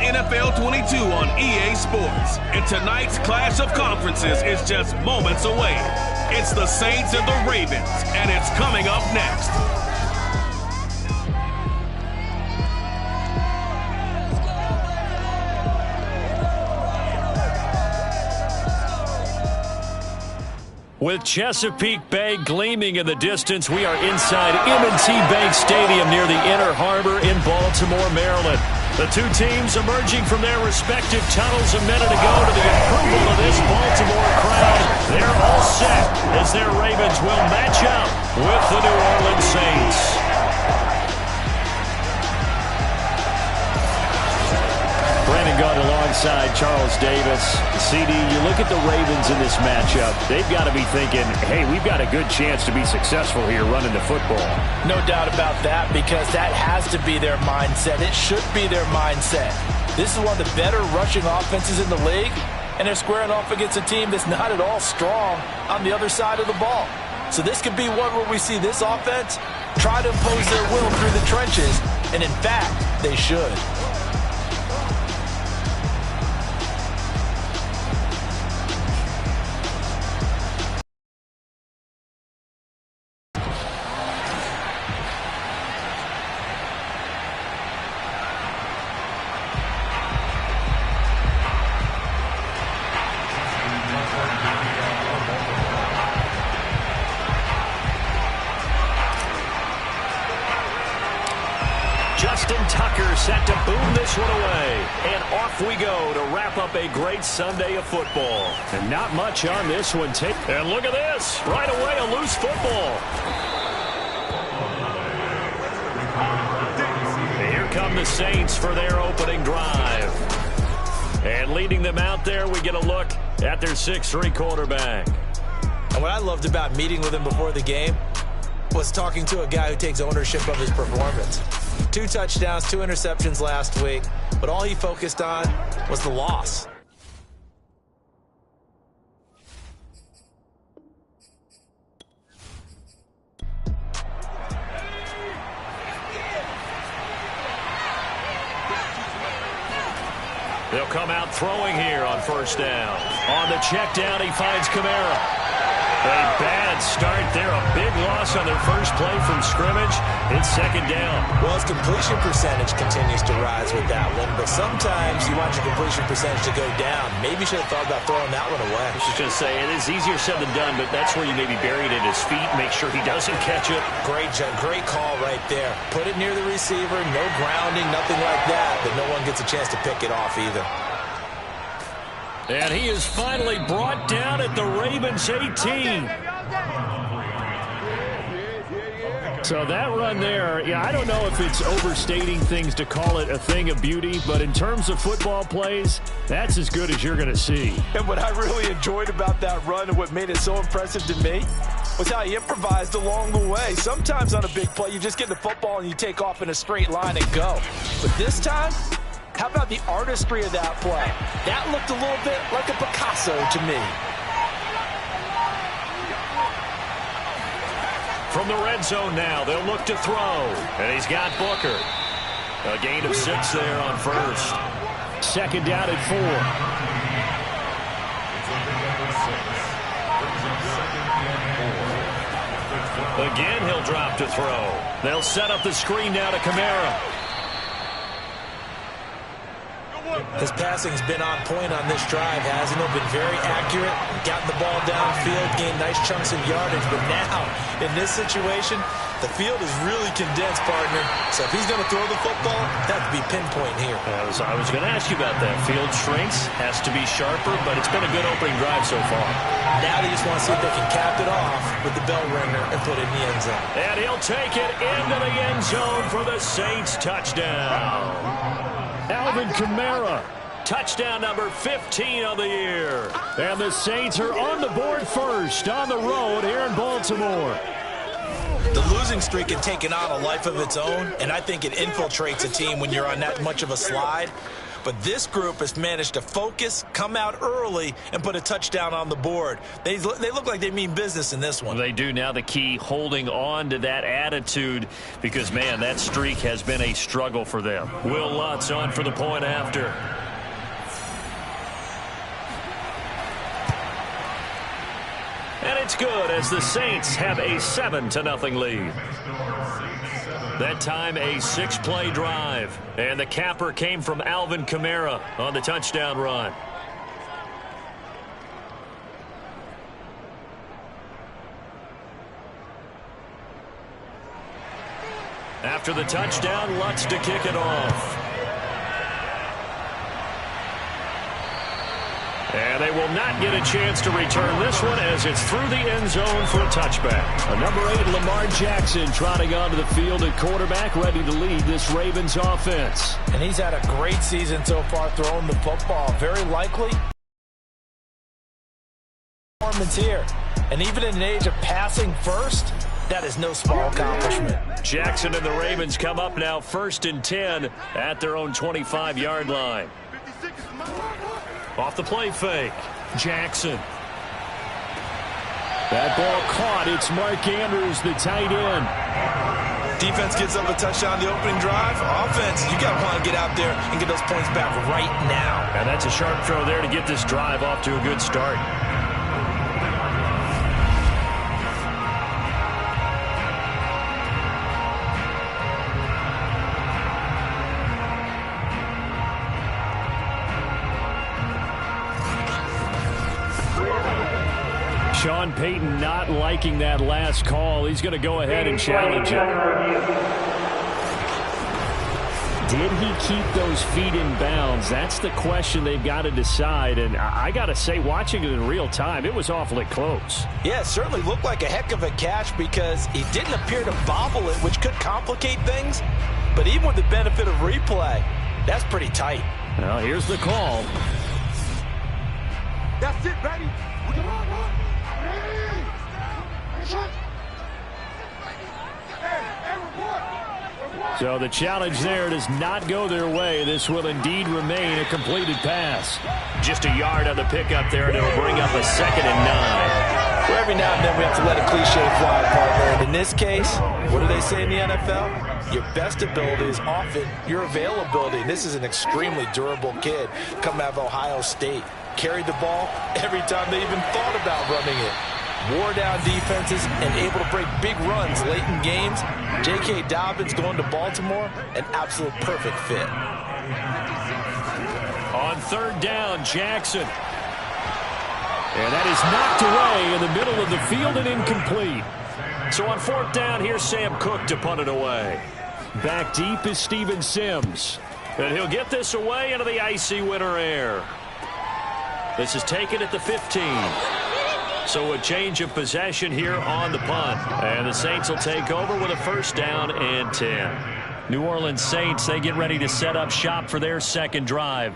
NFL 22 on EA Sports. And tonight's clash of conferences is just moments away. It's the Saints and the Ravens, and it's coming up next. With Chesapeake Bay gleaming in the distance, we are inside M&T Bank Stadium near the Inner Harbor in Baltimore, Maryland. The two teams emerging from their respective tunnels a minute ago to the approval of this Baltimore crowd. They're all set as their Ravens will match up with the New Orleans Saints. Brandon Gaudin alongside Charles Davis. CD, you look at the Ravens in this matchup, they've got to be thinking, hey, we've got a good chance to be successful here running the football. No doubt about that, because that has to be their mindset. It should be their mindset. This is one of the better rushing offenses in the league, and they're squaring off against a team that's not at all strong on the other side of the ball. So this could be one where we see this offense try to impose their will through the trenches, and in fact, they should. Justin Tucker set to boom this one away. And off we go to wrap up a great Sunday of football. And not much on this one. And look at this. Right away, a loose football. Here come the Saints for their opening drive. And leading them out there, we get a look at their 6'3" quarterback. And what I loved about meeting with him before the game was talking to a guy who takes ownership of his performance. 2 touchdowns, 2 interceptions last week, but all he focused on was the loss. They'll come out throwing here on first down. On the check down, he finds Kamara. A bad start there. A big loss on their first play from scrimmage. It's second down. Well, his completion percentage continues to rise with that one, but sometimes you want your completion percentage to go down. Maybe you should have thought about throwing that one away. I was just going to say, it is easier said than done, but that's where you maybe bury it at his feet, make sure he doesn't catch it. Great call right there. Put it near the receiver, no grounding, nothing like that, but no one gets a chance to pick it off either. And he is finally brought down at the Ravens 18. So that run there, yeah, I don't know if it's overstating things to call it a thing of beauty, but in terms of football plays, that's as good as you're going to see. And what I really enjoyed about that run and what made it so impressive to me was how he improvised along the way. Sometimes on a big play, you just get the football and you take off in a straight line and go. But this time, how about the artistry of that play? That looked a little bit like a Picasso to me. From the red zone now, they'll look to throw. And he's got Booker. A gain of 6 there on first. Second down at 4. Again, he'll drop to throw. They'll set up the screen now to Kamara. His passing's been on point on this drive, hasn't it? Been very accurate, gotten the ball downfield, gained nice chunks of yardage. But now, in this situation, the field is really condensed, partner. So if he's going to throw the football, that would be pinpoint here. I was going to ask you about that. Field shrinks, has to be sharper, but it's been a good opening drive so far. Now they just want to see if they can cap it off with the bell ringer and put it in the end zone. And he'll take it into the end zone for the Saints touchdown. Alvin Kamara, touchdown number 15 of the year. And the Saints are on the board first on the road here in Baltimore. The losing streak had taken on a life of its own, and I think it infiltrates a team when you're on that much of a slide. But this group has managed to focus, come out early, and put a touchdown on the board. They look like they mean business in this one. They do. Now the key, holding on to that attitude, because, man, that streak has been a struggle for them. Will Lutz on for the point after. And it's good as the Saints have a 7-0 lead. That time a 6-play drive. And the capper came from Alvin Kamara on the touchdown run. After the touchdown, Lutz to kick it off. And they will not get a chance to return this one as it's through the end zone for a touchback. Number 8, Lamar Jackson, trotting onto the field at quarterback, ready to lead this Ravens offense. And he's had a great season so far throwing the football. Very likely performance here. And even in an age of passing first, that is no small accomplishment. Jackson and the Ravens come up now 1st and 10 at their own 25-yard line. Off the play fake, Jackson. That ball caught. It's Mark Andrews, the tight end. Defense gets up a touchdown the opening drive. Offense, you got to want to get out there and get those points back right now. And that's a sharp throw there to get this drive off to a good start. Sean Payton not liking that last call. He's going to go ahead and challenge it. Did he keep those feet in bounds? That's the question they've got to decide. And I got to say, watching it in real time, it was awfully close. Yeah, it certainly looked like a heck of a catch because he didn't appear to bobble it, which could complicate things. But even with the benefit of replay, that's pretty tight. Well, here's the call. That's it, baby. So the challenge there does not go their way. This will indeed remain a completed pass. Just a yard on the pickup there, and it'll bring up a 2nd and 9. Well, every now and then we have to let a cliche fly, partner. And in this case, what do they say in the NFL? Your best ability is often your availability. And this is an extremely durable kid coming out of Ohio State. Carried the ball every time they even thought about running it. Wore down defenses and able to break big runs late in games. J.K. Dobbins going to Baltimore, an absolute perfect fit. On 3rd down, Jackson. And that is knocked away in the middle of the field and incomplete. So on 4th down, here's Sam Cook to punt it away. Back deep is Steven Sims. And he'll get this away into the icy winter air. This is taken at the 15. So a change of possession here on the punt. And the Saints will take over with a 1st down and 10. New Orleans Saints, they get ready to set up shop for their 2nd drive.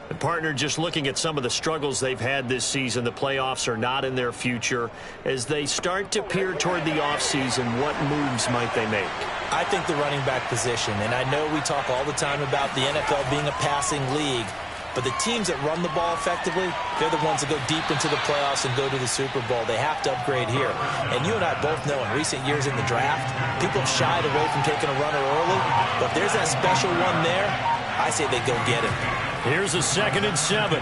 The partner, just looking at some of the struggles they've had this season, the playoffs are not in their future. As they start to peer toward the offseason, what moves might they make? I think the running back position, and I know we talk all the time about the NFL being a passing league, but the teams that run the ball effectively, they're the ones that go deep into the playoffs and go to the Super Bowl. They have to upgrade here. And you and I both know in recent years in the draft, people have shied away from taking a runner early. But if there's that special one there, I say they go get him. Here's a 2nd and 7.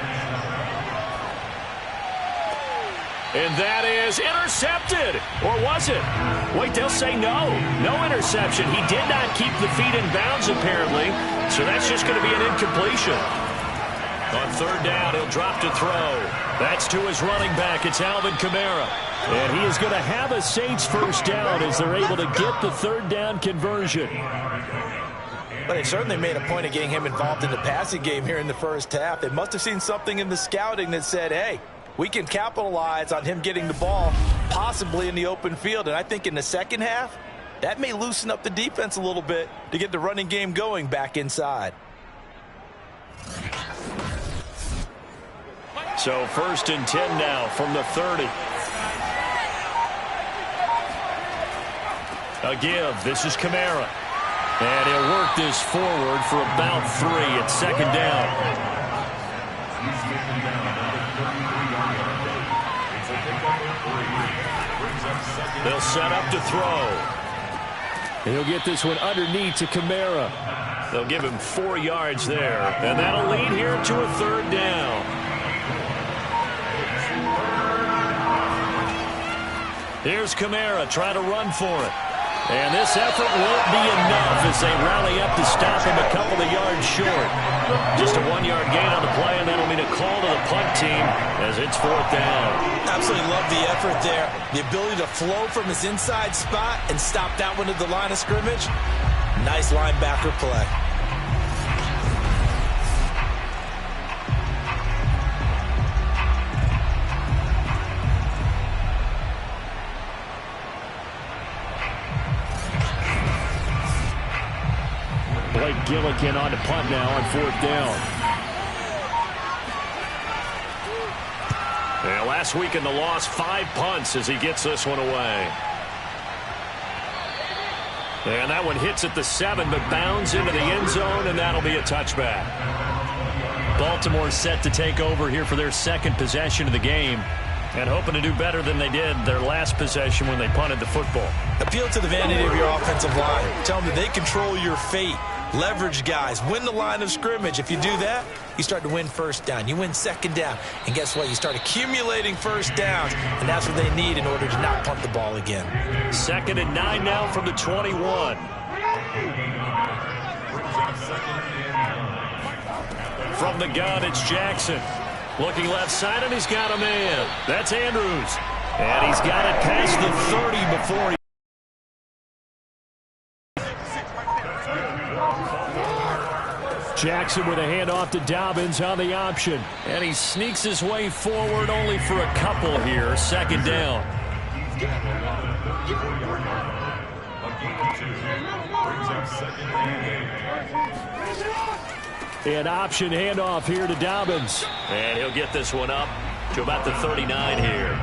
And that is intercepted. Or was it? Wait, they'll say no. No interception. He did not keep the feet in bounds, apparently. So that's just going to be an incompletion. On 3rd down, he'll drop to throw. That's to his running back. It's Alvin Kamara. And he is going to have a Saints 1st down as they're able to get the 3rd down conversion. But they certainly made a point of getting him involved in the passing game here in the 1st half. They must have seen something in the scouting that said, hey, we can capitalize on him getting the ball possibly in the open field. And I think in the 2nd half, that may loosen up the defense a little bit to get the running game going back inside. So 1st and 10 now from the 30. A give. This is Kamara. And he'll work this forward for about 3 at second down. They'll set up to throw. He'll get this one underneath to Kamara. They'll give him 4 yards there. And that'll lead here to a third down. Here's Kamara trying to run for it. And this effort won't be enough as they rally up to stop him a couple of yards short. Just a 1-yard gain on the play, and that'll mean a call to the punt team as it's 4th down. Absolutely love the effort there. The ability to flow from his inside spot and stop that one at the line of scrimmage. Nice linebacker play. Blake Gillikin on the punt now on 4th down. And last week in the loss, 5 punts as he gets this one away. And that one hits at the 7, but bounds into the end zone, and that'll be a touchback. Baltimore set to take over here for their second possession of the game, and hoping to do better than they did their last possession when they punted the football. Appeal to the vanity of your offensive line. Tell them that they control your fate. Leverage guys. Win the line of scrimmage. If you do that, you start to win first down. You win second down. And guess what? You start accumulating first downs. And that's what they need in order to not punt the ball again. 2nd and 9 now from the 21. From the gun, it's Jackson. Looking left side, and he's got a man. That's Andrews. And he's got it past the 30 before he... Jackson with a handoff to Dobbins on the option. And he sneaks his way forward only for a couple here. 2nd down. An option handoff here to Dobbins. And he'll get this one up to about the 39 here.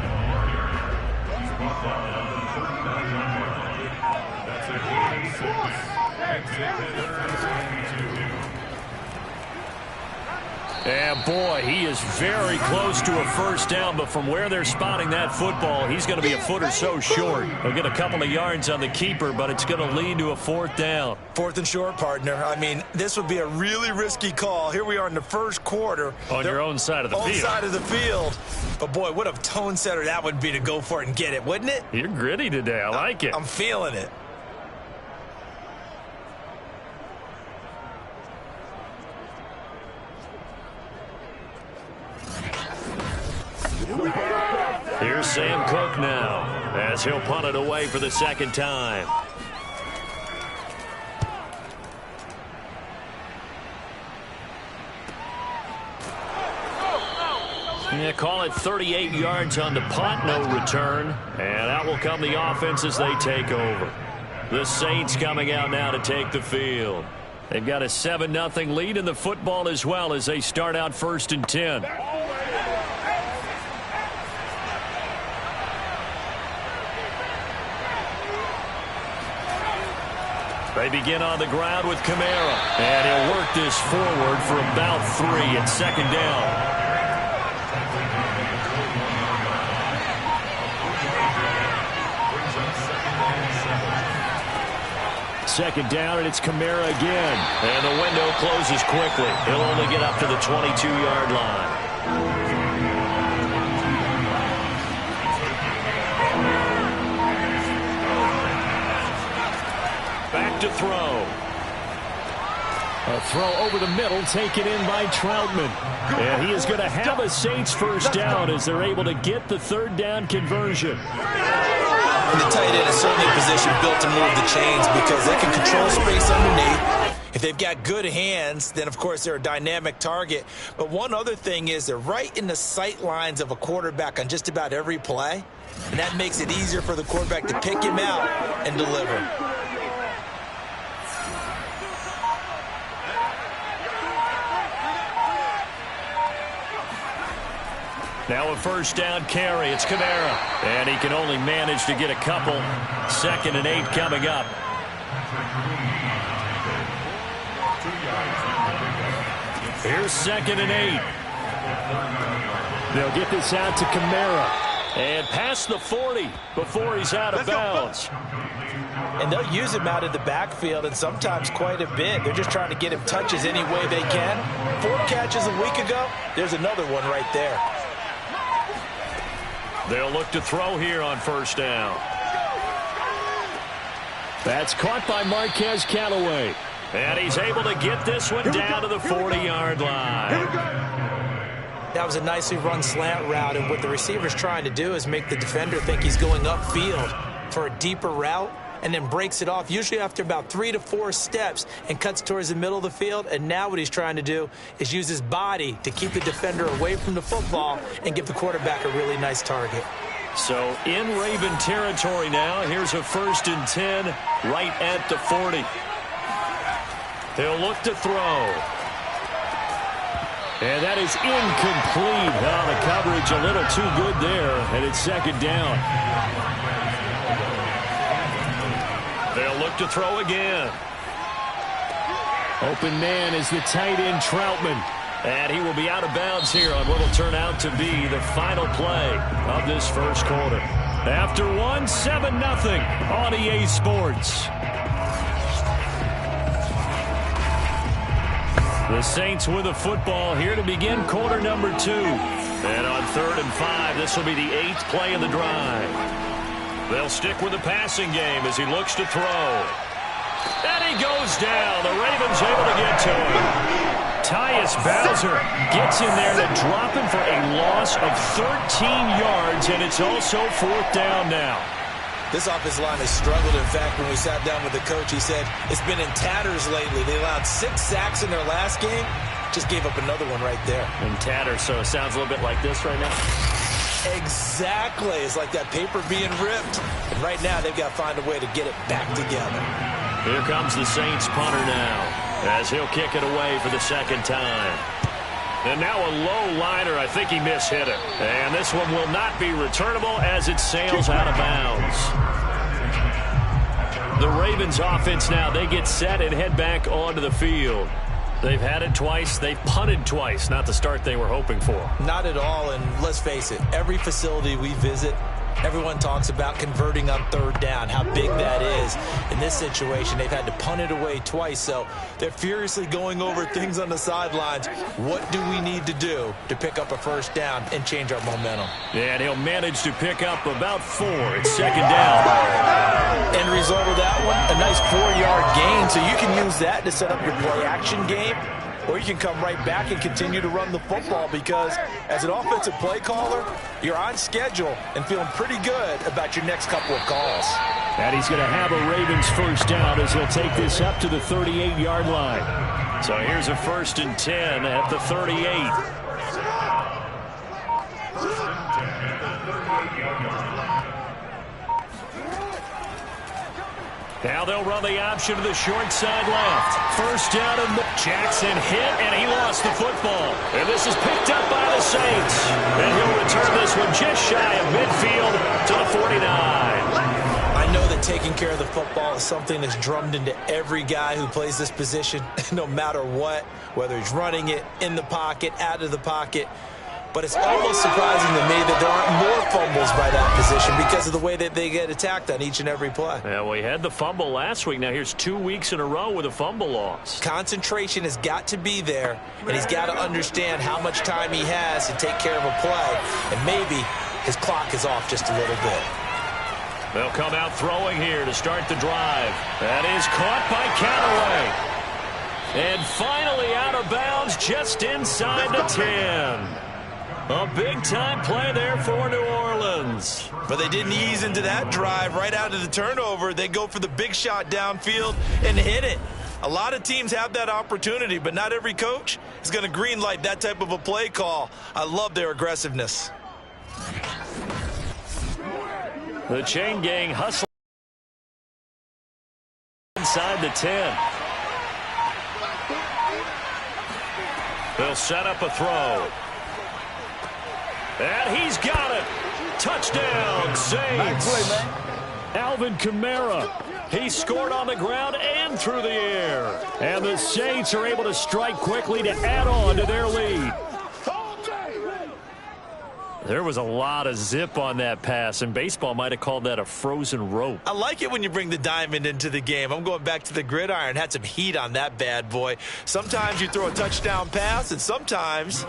And boy, he is very close to a first down, but from where they're spotting that football, he's going to be a foot or so short. He'll get a couple of yards on the keeper, but it's going to lead to a 4th down. 4th and short, partner. I mean, this would be a really risky call. Here we are in the first quarter. On your own side of the field. Own side of the field. But boy, what a tone setter that would be to go for it and get it, wouldn't it? You're gritty today. I like it. I'm feeling it. Here's Sam Cook now as he'll punt it away for the 2nd time. Yeah, call it 38 yards on the punt, no return. And out will come the offense as they take over. The Saints coming out now to take the field. They've got a 7-0 lead in the football as well as they start out 1st and 10. They begin on the ground with Kamara. And he'll work this forward for about 3 at 2nd down. Second down, and it's Kamara again. And the window closes quickly. He'll only get up to the 22-yard line. Back to throw. A throw over the middle taken in by Troutman. And he is going to have a Saints first down as they're able to get the 3rd down conversion. And the tight end is certainly a position built to move the chains because they can control space underneath. If they've got good hands, then, of course, they're a dynamic target. But one other thing is they're right in the sight lines of a quarterback on just about every play. And that makes it easier for the quarterback to pick him out and deliver. Now a first down carry. It's Kamara. And he can only manage to get a couple. 2nd and 8 coming up. Here's 2nd and 8. They'll get this out to Kamara. And past the 40 before he's out of bounds. And they'll use him out of the backfield, and sometimes quite a bit. They're just trying to get him touches any way they can. 4 catches a week ago. There's another one right there. They'll look to throw here on 1st down. That's caught by Marquez Callaway. And he's able to get this one down to the 40-yard line. That was a nicely run slant route, and what the receiver's trying to do is make the defender think he's going upfield for a deeper route, and then breaks it off, usually after about 3 to 4 steps, and cuts towards the middle of the field. And now what he's trying to do is use his body to keep the defender away from the football and give the quarterback a really nice target. So in Raven territory now, here's a 1st and 10 right at the 40. He'll look to throw. And that is incomplete. Oh, the coverage a little too good there, and it's 2nd down. They'll look to throw again. Open man is the tight end Troutman. And he will be out of bounds here on what will turn out to be the final play of this 1st quarter. After 1, 7-0 on EA Sports. The Saints with the football here to begin quarter number 2. And on 3rd and 5, this will be the 8th play of the drive. They'll stick with the passing game as he looks to throw. And he goes down. The Ravens able to get to him. Tyus Bowser gets in there to drop him for a loss of 13 yards, and it's also 4th down now. This offensive line has struggled. In fact, when we sat down with the coach, he said it's been in tatters lately. They allowed 6 sacks in their last game. Just gave up another one right there. In tatters, so it sounds a little bit like this right now. Exactly. It's like that paper being ripped. And right now, they've got to find a way to get it back together. Here comes the Saints punter now, as he'll kick it away for the 2nd time. And now a low liner. I think he mishit it. And this one will not be returnable as it sails out of bounds. The Ravens offense now, they get set and head back onto the field. They've had it twice. They've punted twice. Not the start they were hoping for. Not at all. And let's face it, every facility we visit, everyone talks about converting on 3rd down, how big that is. In this situation, they've had to punt it away twice, so they're furiously going over things on the sidelines. What do we need to do to pick up a 1st down and change our momentum? Yeah, and he'll manage to pick up about 4. It's 2nd down. End result of that one, a nice 4-yard gain, so you can use that to set up your play-action game. Or you can come right back and continue to run the football, because as an offensive play caller, you're on schedule and feeling pretty good about your next couple of calls. And he's going to have a Ravens 1st down as he'll take this up to the 38-yard line. So here's a 1st and 10 at the 38. Now they'll run the option to the short side left. 1st down, and Jackson hit, and he lost the football. And this is picked up by the Saints. And he'll return this one just shy of midfield to the 49. I know that taking care of the football is something that's drummed into every guy who plays this position, no matter what, whether he's running it, in the pocket, out of the pocket. But it's almost surprising to me that there aren't more fumbles by that position because of the way that they get attacked on each and every play. Yeah, we had the fumble last week. Now here's 2 weeks in a row with a fumble loss. Concentration has got to be there, and he's got to understand how much time he has to take care of a play. And maybe his clock is off just a little bit. They'll come out throwing here to start the drive. That is caught by Callaway. And finally out of bounds just inside the 10. A big-time play there for New Orleans. But they didn't ease into that drive right out of the turnover. They go for the big shot downfield and hit it. A lot of teams have that opportunity, but not every coach is going to green light that type of a play call. I love their aggressiveness. The chain gang hustling inside the 10. They'll set up a throw. And he's got it. Touchdown, Saints. Alvin Kamara. He scored on the ground and through the air. And the Saints are able to strike quickly to add on to their lead. There was a lot of zip on that pass, and baseball might have called that a frozen rope. I like it when you bring the diamond into the game. I'm going back to the gridiron. Had some heat on that bad boy. Sometimes you throw a touchdown pass, and sometimes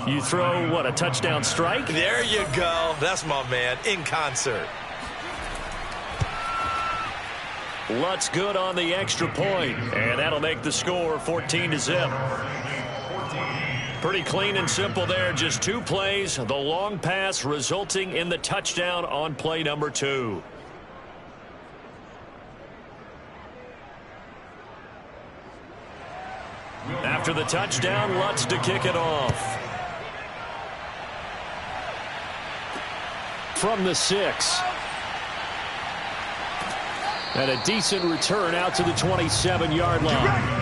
you throw, what, a touchdown strike? There you go. That's my man, in concert. Lutz good on the extra point, and that'll make the score 14-0. Pretty clean and simple there. Just 2 plays. The long pass resulting in the touchdown on play number 2. After the touchdown, Lutz to kick it off. From the 6. And a decent return out to the 27-yard line.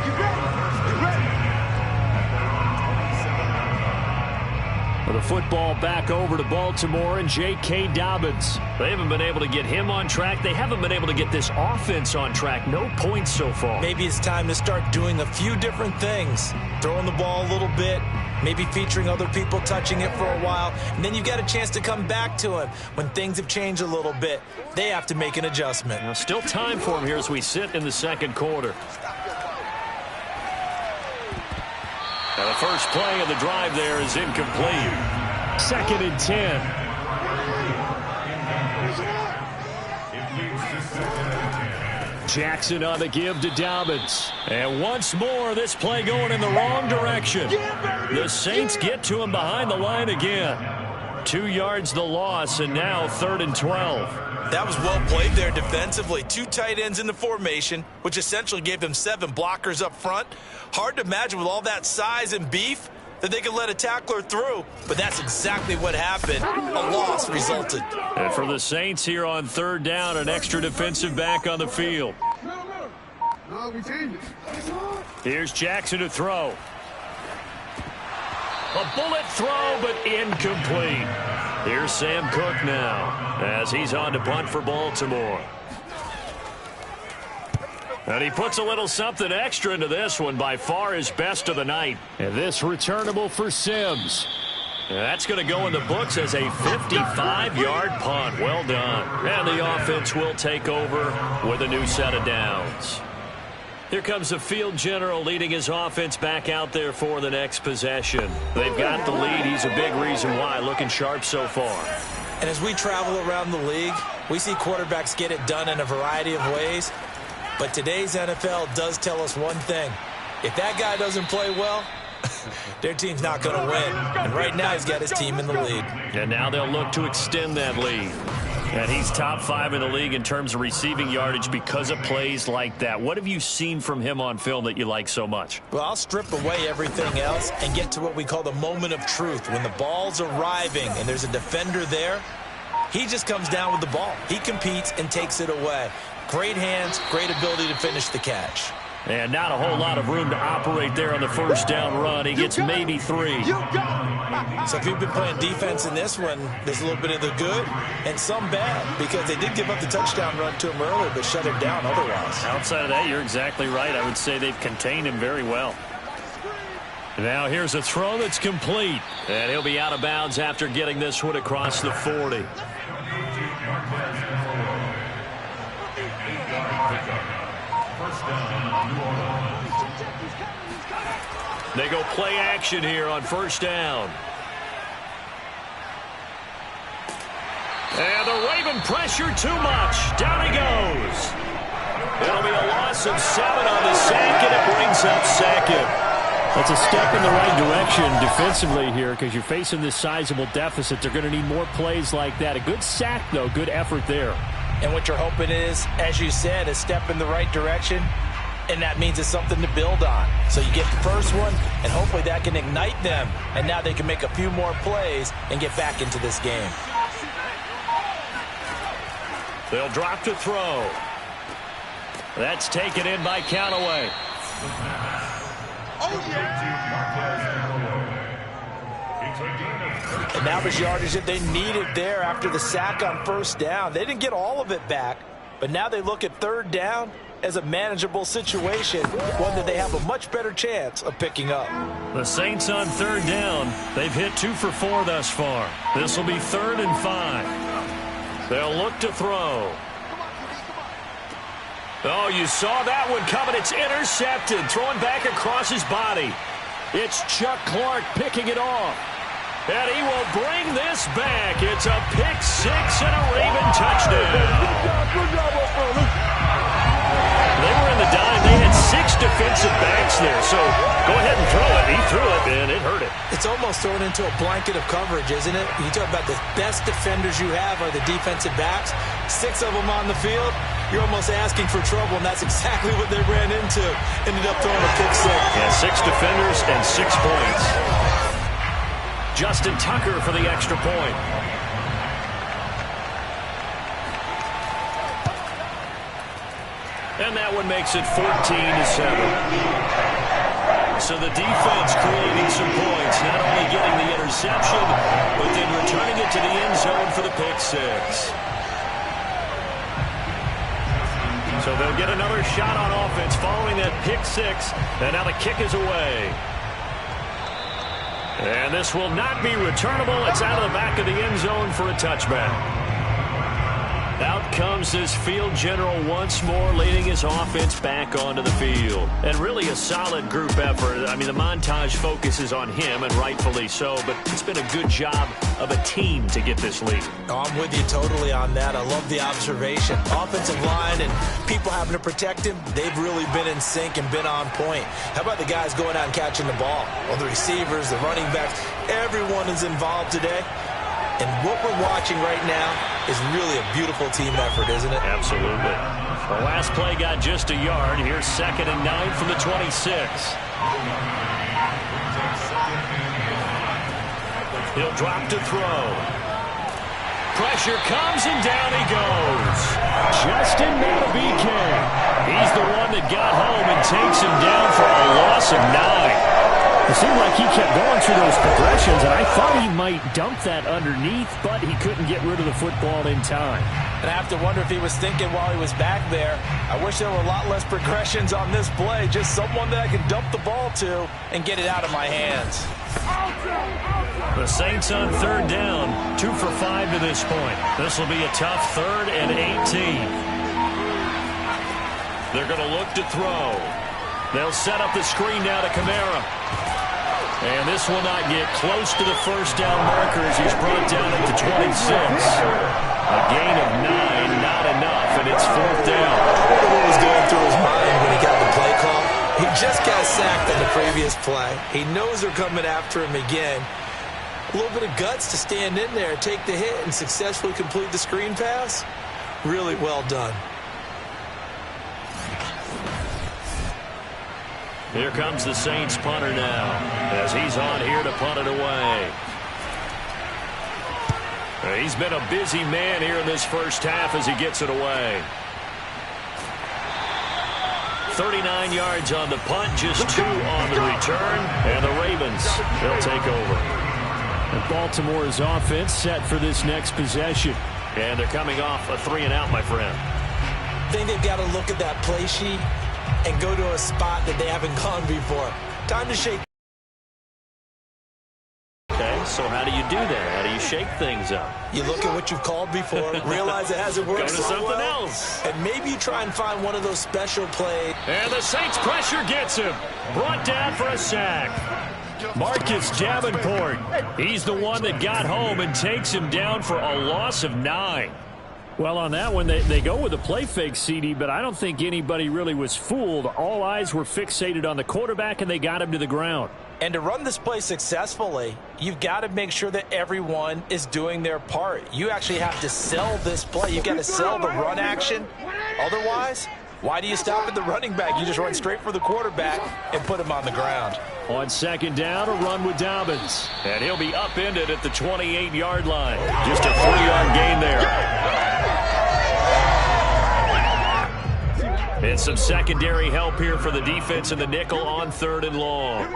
The football back over to Baltimore and J.K. Dobbins. They haven't been able to get him on track. They haven't been able to get this offense on track. No points so far. Maybe it's time to start doing a few different things. Throwing the ball a little bit, maybe featuring other people touching it for a while, and then you've got a chance to come back to him when things have changed a little bit. They have to make an adjustment. Now, still time for him here as we sit in the second quarter. And the first play of the drive there is incomplete. 2nd and 10. Jackson on the give to Dobbins. And once more, this play going in the wrong direction. The Saints get to him behind the line again. 2 yards the loss, and now 3rd and 12. That was well played there defensively. 2 tight ends in the formation, which essentially gave them 7 blockers up front. Hard to imagine with all that size and beef that they could let a tackler through, but that's exactly what happened. A loss resulted. And for the Saints here on 3rd down, an extra defensive back on the field. Here's Jackson to throw. A bullet throw, but incomplete. Here's Sam Cook now as he's on to punt for Baltimore. And he puts a little something extra into this one, by far his best of the night. And this returnable for Sims. And that's going to go in the books as a 55-yard punt. Well done. And the offense will take over with a new set of downs. Here comes the field general leading his offense back out there for the next possession. They've got the lead. He's a big reason why. Looking sharp so far. And as we travel around the league, we see quarterbacks get it done in a variety of ways. But today's NFL does tell us one thing. If that guy doesn't play well, their team's not going to win. And right now he's got his team in the lead. And now they'll look to extend that lead. And he's top 5 in the league in terms of receiving yardage because of plays like that. What have you seen from him on film that you like so much? Well, I'll strip away everything else and get to what we call the moment of truth. When the ball's arriving and there's a defender there, he just comes down with the ball. He competes and takes it away. Great hands, great ability to finish the catch. And not a whole lot of room to operate there on the first down run. He gets maybe 3. So if you've been playing defense in this one, there's a little bit of the good and some bad, because they did give up the touchdown run to him earlier, but shut him down otherwise. Outside of that, you're exactly right. I would say they've contained him very well. Now here's a throw that's complete. And he'll be out of bounds after getting this one across the 40. They go play action here on first down. And the Raven pressure too much. Down he goes. It'll be a loss of 7 on the sack, and it brings up 2nd. That's a step in the right direction defensively here, because you're facing this sizable deficit. They're going to need more plays like that. A good sack, though. Good effort there. And what you're hoping is, as you said, a step in the right direction, and that means it's something to build on. So you get the first one, and hopefully that can ignite them, and now they can make a few more plays and get back into this game. They'll drop to throw. That's taken in by Callaway. And now there's yardage that they needed there after the sack on first down. They didn't get all of it back, But now they look at third down as a manageable situation, one that they have a much better chance of picking up. The Saints on third down. They've hit 2 for 4 thus far. This will be 3rd and 5. They'll look to throw. Oh, you saw that one coming. It's intercepted. Throwing back across his body. It's Chuck Clark picking it off. And he will bring this back. It's a pick 6 and a Raven touchdown. They were in the dime. They had 6 defensive backs there. So go ahead and throw it. He threw it, and it hurt it. It's almost thrown into a blanket of coverage, isn't it? You talk about the best defenders you have are the defensive backs. 6 of them on the field. You're almost asking for trouble, and that's exactly what they ran into. Ended up throwing a pick 6. Yeah, 6 defenders and 6 points. Justin Tucker for the extra point. And that one makes it 14-7. So the defense creating some points, not only getting the interception, but then returning it to the end zone for the pick 6. So they'll get another shot on offense following that pick 6, and now the kick is away. And this will not be returnable. It's out of the back of the end zone for a touchback. Out comes this field general once more, leading his offense back onto the field. And really a solid group effort. I mean, the montage focuses on him, and rightfully so, but it's been a good job of a team to get this lead. Oh, I'm with you totally on that. I love the observation. Offensive line and people having to protect him, they've really been in sync and been on point. How about the guys going out and catching the ball? Well, the receivers, the running backs, everyone is involved today. And what we're watching right now is really a beautiful team effort, isn't it? Absolutely. The last play got just a yard. Here's 2nd and 9 from the 26. He'll drop to throw. Pressure comes, and down he goes. Justin Madubuike. He's the one that got home and takes him down for a loss of 9. It seemed like he kept going through those progressions, and I thought he might dump that underneath, but he couldn't get rid of the football in time. And I have to wonder if he was thinking while he was back there, I wish there were a lot less progressions on this play, just someone that I can dump the ball to and get it out of my hands. The Saints on third down, 2 for 5 to this point. This will be a tough 3rd and 18. They're going to look to throw. They'll set up the screen now to Kamara. And this will not get close to the first down marker as he's brought down at the 26. A gain of 9, not enough, and it's 4th down. What was going through his mind when he got the play call? He just got sacked on the previous play. He knows they're coming after him again. A little bit of guts to stand in there, take the hit, and successfully complete the screen pass. Really well done. Here comes the Saints punter now, as he's on here to punt it away. He's been a busy man here in this first half as he gets it away. 39 yards on the punt, just 2 on the return, and the Ravens, they'll take over. And Baltimore's offense set for this next possession. And they're coming off a 3-and-out, my friend. I think they've got to look at that play sheet and go to a spot that they haven't gone before. Time to shake. Okay, so how do you do that? How do you shake things up? You look at what you've called before, realize it hasn't worked Go to so something well, else. and maybe you try and find one of those special plays. And the Saints pressure gets him. Brought down for a sack. Marcus Davenport. He's the one that got home and takes him down for a loss of 9. Well, on that one, they go with a play fake, CD, but I don't think anybody really was fooled. All eyes were fixated on the quarterback, and they got him to the ground. And to run this play successfully, you've got to make sure that everyone is doing their part. You actually have to sell this play. You've got to sell the run action. Otherwise, why do you stop at the running back? You just run straight for the quarterback and put him on the ground. On 2nd down, a run with Dobbins. And he'll be upended at the 28-yard line. Just a 3-yard gain there. And some secondary help here for the defense in the nickel on 3rd and long.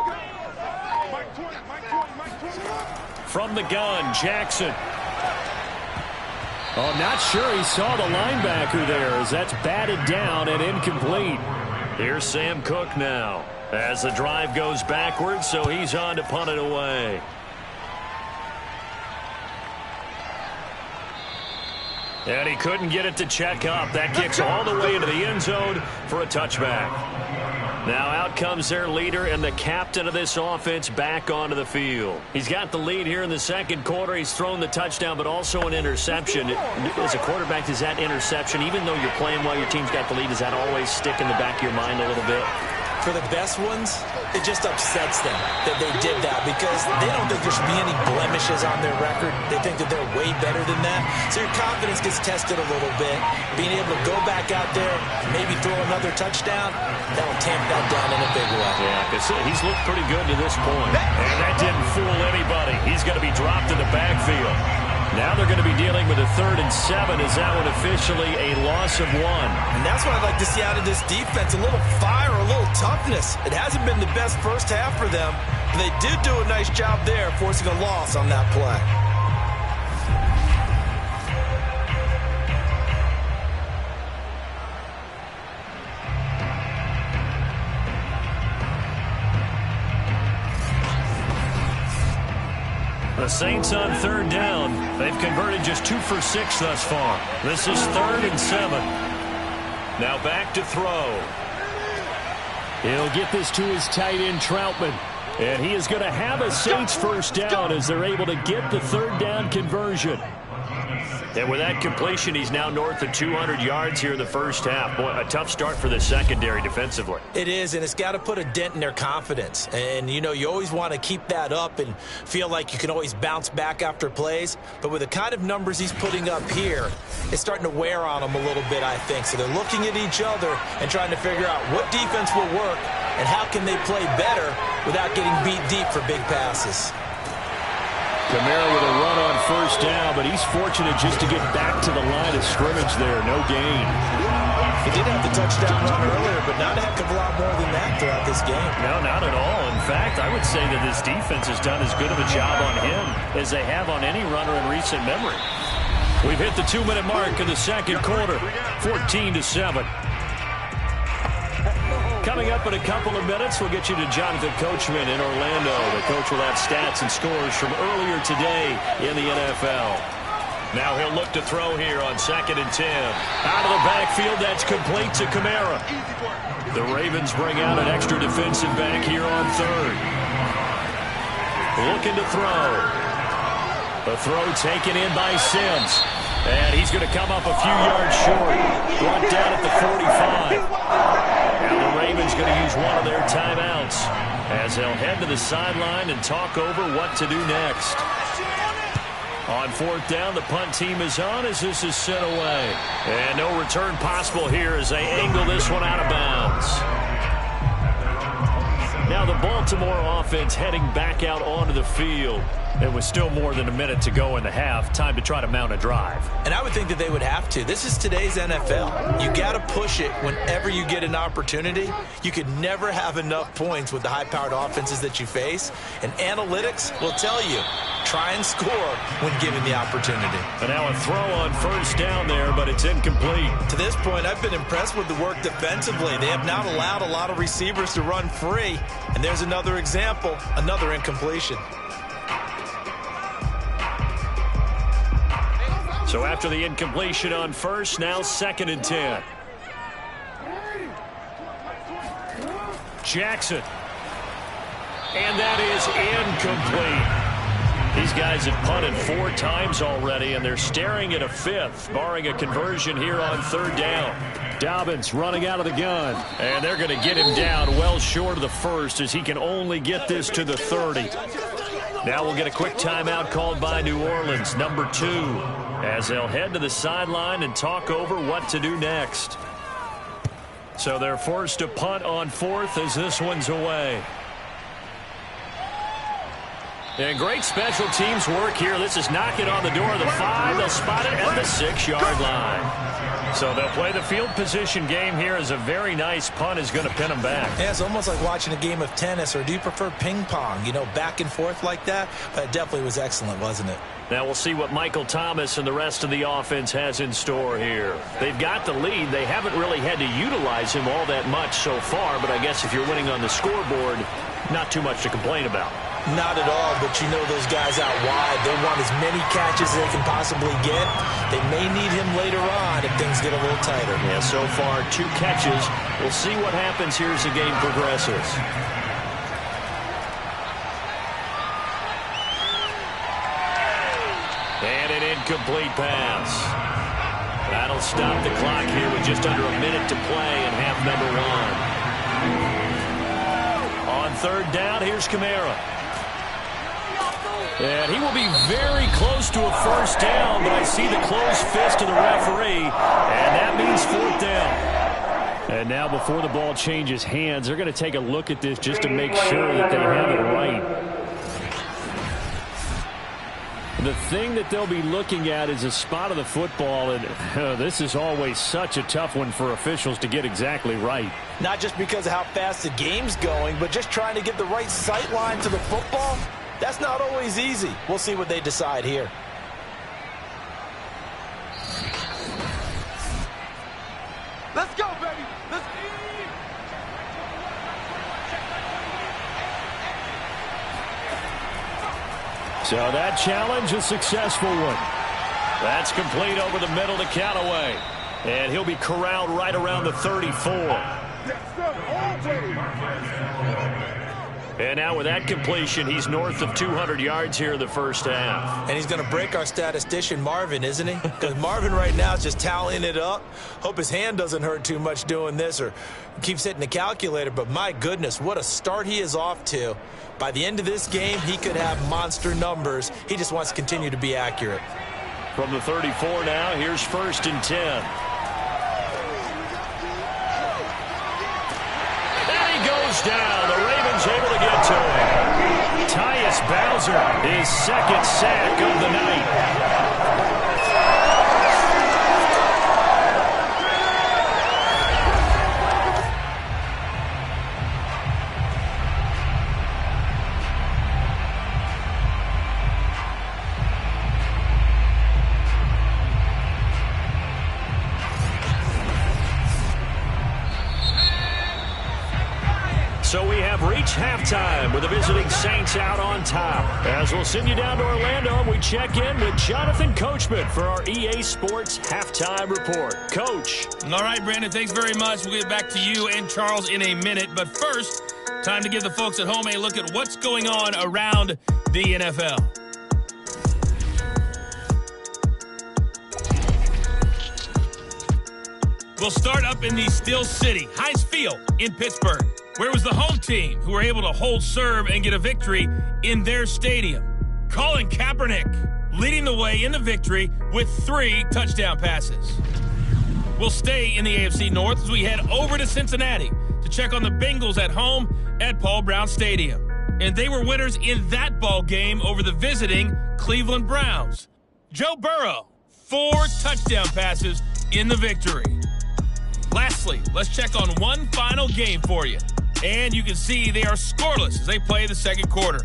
From the gun, Jackson. Oh, not sure he saw the linebacker there as that's batted down and incomplete. Here's Sam Cook now as the drive goes backwards, so he's on to punt it away. And he couldn't get it to check up. That kicks all the way into the end zone for a touchback. Now out comes their leader and the captain of this offense back onto the field. He's got the lead here in the second quarter. He's thrown the touchdown, but also an interception. As a quarterback, does that interception, even though you're playing while your team's got the lead, does that always stick in the back of your mind a little bit? For the best ones, it just upsets them that they did that because they don't think there should be any blemishes on their record. They think that they're way better than that. So your confidence gets tested a little bit. Being able to go back out there, maybe throw another touchdown, that'll tamp that down in a big way. Yeah, because he's looked pretty good to this point. And that didn't fool anybody. He's going to be dropped in the backfield. Now they're going to be dealing with a 3rd and 7. Is that one officially a loss of 1? And that's what I'd like to see out of this defense, a little fire, a little toughness. It hasn't been the best first half for them, but they did do a nice job there forcing a loss on that play. The Saints on 3rd down. They've converted just 2 for 6 thus far. This is 3rd and 7. Now back to throw. He'll get this to his tight end, Troutman. And he is going to have a Saints first down as they're able to get the 3rd down conversion. And with that completion, he's now north of 200 yards here in the first half. Boy, a tough start for the secondary defensively. It is, and it's got to put a dent in their confidence. And, you know, you always want to keep that up and feel like you can always bounce back after plays. But with the kind of numbers he's putting up here, it's starting to wear on them a little bit, I think. So they're looking at each other and trying to figure out what defense will work and how can they play better without getting beat deep for big passes. Kamara with a run on first down, but he's fortunate just to get back to the line of scrimmage there. No gain. He did have the touchdown run earlier, but not a heck of a lot more than that throughout this game. No, not at all. In fact, I would say that this defense has done as good of a job on him as they have on any runner in recent memory. We've hit the 2-minute mark of the second quarter, 14-7. Coming up in a couple of minutes, we'll get you to Jonathan Coachman in Orlando. The coach will have stats and scores from earlier today in the NFL. Now he'll look to throw here on 2nd and 10. Out of the backfield, that's complete to Kamara. The Ravens bring out an extra defensive back here on 3rd. Looking to throw. The throw taken in by Sims. And he's going to come up a few yards short. Brought down at the 45. Now the Ravens going to use one of their timeouts as they'll head to the sideline and talk over what to do next. On 4th down, the punt team is on as this is sent away. And no return possible here as they angle this one out of bounds. Now the Baltimore offense heading back out onto the field. It was still more than a minute to go in the half. Time to try to mount a drive. And I would think that they would have to. This is today's NFL. You got to push it whenever you get an opportunity. You could never have enough points with the high-powered offenses that you face. And analytics will tell you, try and score when given the opportunity. And now a throw on first down there, but it's incomplete. To this point, I've been impressed with the work defensively. They have not allowed a lot of receivers to run free. And there's another example, another incompletion. So after the incompletion on first, now 2nd and 10. Jackson. And that is incomplete. These guys have punted 4 times already, and they're staring at a 5th, barring a conversion here on 3rd down. Dobbins running out of the gun. And they're going to get him down well short of the 1st as he can only get this to the 30. Now we'll get a quick timeout called by New Orleans, number 2. As they'll head to the sideline and talk over what to do next. So they're forced to punt on 4th as this one's away. And great special teams work here. This is knocking on the door of the 5. They'll spot it at the 6-yard line. So they'll play the field position game here as a very nice punt is going to pin them back. Yeah, it's almost like watching a game of tennis, or do you prefer ping pong? You know, back and forth like that? But it definitely was excellent, wasn't it? Now we'll see what Michael Thomas and the rest of the offense has in store here. They've got the lead. They haven't really had to utilize him all that much so far, but I guess if you're winning on the scoreboard, not too much to complain about. Not at all, but you know those guys out wide, they want as many catches as they can possibly get. They may need him later on if things get a little tighter. Yeah, so far 2 catches. We'll see what happens here as the game progresses. And an incomplete pass. That'll stop the clock here with just under a minute to play in half number 1. On 3rd down, here's Kamara. And he will be very close to a 1st down, but I see the closed fist of the referee, and that means 4th down. And now before the ball changes hands, they're going to take a look at this just to make sure that they have it right. The thing that they'll be looking at is a spot of the football, and this is always such a tough one for officials to get exactly right. Not just because of how fast the game's going, but just trying to get the right sight line to the football. That's not always easy. We'll see what they decide here. Let's go, baby. Let's eat. So that challenge, a successful one. That's complete over the middle to Callaway. And he'll be corralled right around the 34. And now with that completion, he's north of 200 yards here in the 1st half. And he's going to break our statistician, Marvin, isn't he? Because Marvin right now is just tallying it up. Hope his hand doesn't hurt too much doing this or keeps hitting the calculator. But my goodness, what a start he is off to. By the end of this game, he could have monster numbers. He just wants to continue to be accurate. From the 34 now, here's 1st and 10. And he goes down. The Ravens able to get to him. Tyus Bowser, his 2nd sack of the night. So we have reached halftime with the visiting Saints out on top. As we'll send you down to Orlando, and we check in with Jonathan Coachman for our EA Sports Halftime Report. Coach. All right, Brandon, thanks very much. We'll get back to you and Charles in a minute. But first, time to give the folks at home a look at what's going on around the NFL. We'll start up in the Steel City, Heinz Field in Pittsburgh, where it was the home team who were able to hold serve and get a victory in their stadium. Colin Kaepernick leading the way in the victory with 3 touchdown passes. We'll stay in the AFC North as we head over to Cincinnati to check on the Bengals at home at Paul Brown Stadium. And they were winners in that ball game over the visiting Cleveland Browns. Joe Burrow, 4 touchdown passes in the victory. Lastly, let's check on one final game for you. And you can see they are scoreless as they play the 2nd quarter.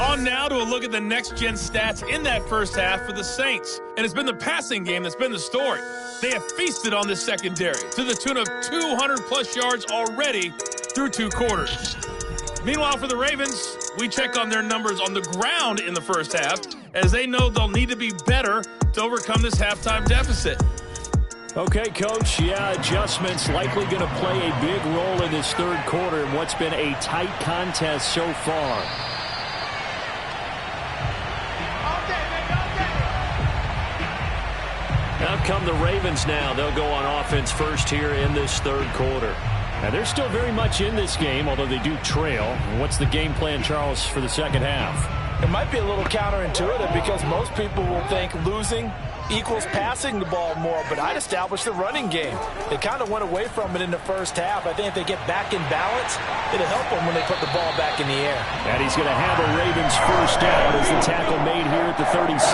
On now to a look at the next-gen stats in that 1st half for the Saints. And it's been the passing game that's been the story. They have feasted on this secondary to the tune of 200-plus yards already through 2 quarters. Meanwhile, for the Ravens, we check on their numbers on the ground in the 1st half, as they know they'll need to be better to overcome this halftime deficit. Okay, Coach, adjustments likely going to play a big role in this 3rd quarter in what's been a tight contest so far. Out come the Ravens now. They'll go on offense first here in this 3rd quarter. Now, they're still very much in this game, although they do trail. What's the game plan, Charles, for the 2nd half? It might be a little counterintuitive because most people will think losing equals passing the ball more, but I'd establish the running game. They kind of went away from it in the first half. I think if they get back in balance, it'll help them when they put the ball back in the air. And he's going to have a Ravens first down as the tackle made here at the 36.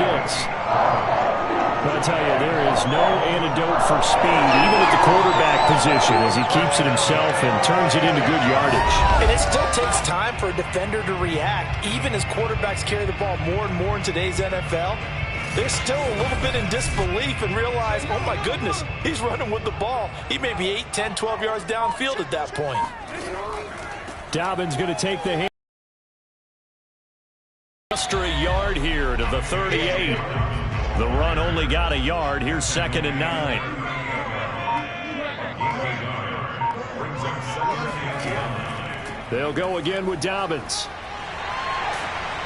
I'll tell you, there is no antidote for speed, even at the quarterback position, as he keeps it himself and turns it into good yardage. And it still takes time for a defender to react. Even as quarterbacks carry the ball more and more in today's NFL, they're still a little bit in disbelief and realize, oh my goodness, he's running with the ball. He may be 8, 10, 12 yards downfield at that point. Dobbins going to take the hand. Extra yard here to the 38. The run only got a yard. Here's 2nd and 9. They'll go again with Dobbins.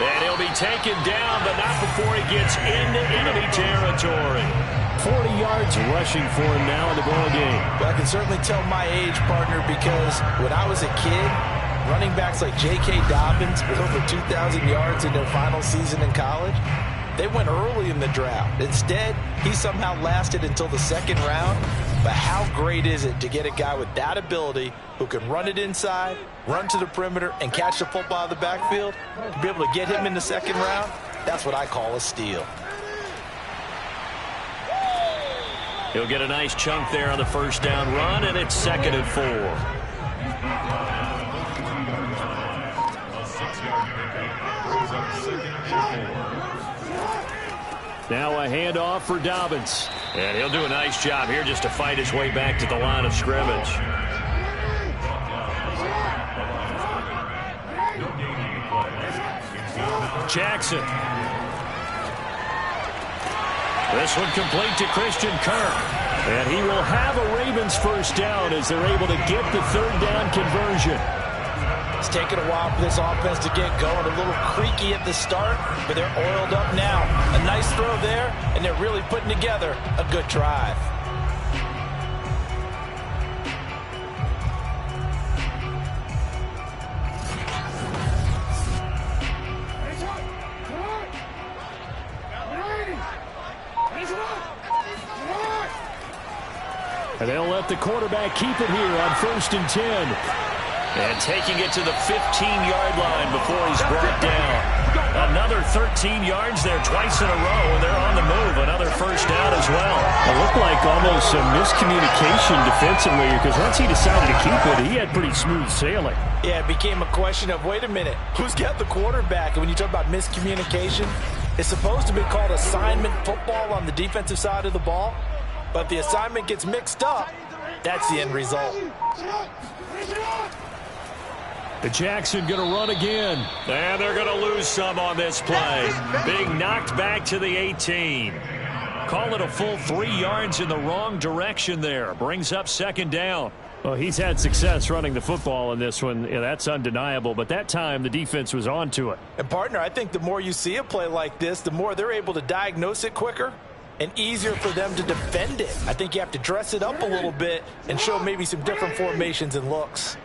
And he'll be taken down, but not before he gets into enemy territory. 40 yards rushing for him now in the ball game. Well, I can certainly tell my age, partner, because when I was a kid, running backs like J.K. Dobbins with over 2,000 yards in their final season in college, they went early in the draft. Instead, he somehow lasted until the 2nd round. But how great is it to get a guy with that ability who can run it inside, run to the perimeter, and catch the football out of the backfield? To be able to get him in the 2nd round, that's what I call a steal. He'll get a nice chunk there on the first down run, and it's 2nd and 4. Now a handoff for Dobbins. And he'll do a nice job here just to fight his way back to the line of scrimmage. Jackson. This one complete to Christian Kirk. And he will have a Ravens first down as they're able to get the 3rd down conversion. It's taken a while for this offense to get going. A little creaky at the start, but they're oiled up now. A nice throw there, and they're really putting together a good drive. And they'll let the quarterback keep it here on 1st and 10. And taking it to the 15-yard line before he's brought down. Another 13 yards there twice in a row, and they're on the move. Another first down as well. It looked like almost some miscommunication defensively, because once he decided to keep it, he had pretty smooth sailing. Yeah, it became a question of, wait a minute, who's got the quarterback? And when you talk about miscommunication, it's supposed to be called assignment football on the defensive side of the ball. But if the assignment gets mixed up, that's the end result. The Jackson going to run again. And they're going to lose some on this play. Being knocked back to the 18. Call it a full 3 yards in the wrong direction there. Brings up 2nd down. Well, he's had success running the football in this one. Yeah, that's undeniable. But that time, the defense was on to it. And, partner, I think the more you see a play like this, the more they're able to diagnose it quicker and easier for them to defend it. I think you have to dress it up a little bit and show maybe some different formations and looks.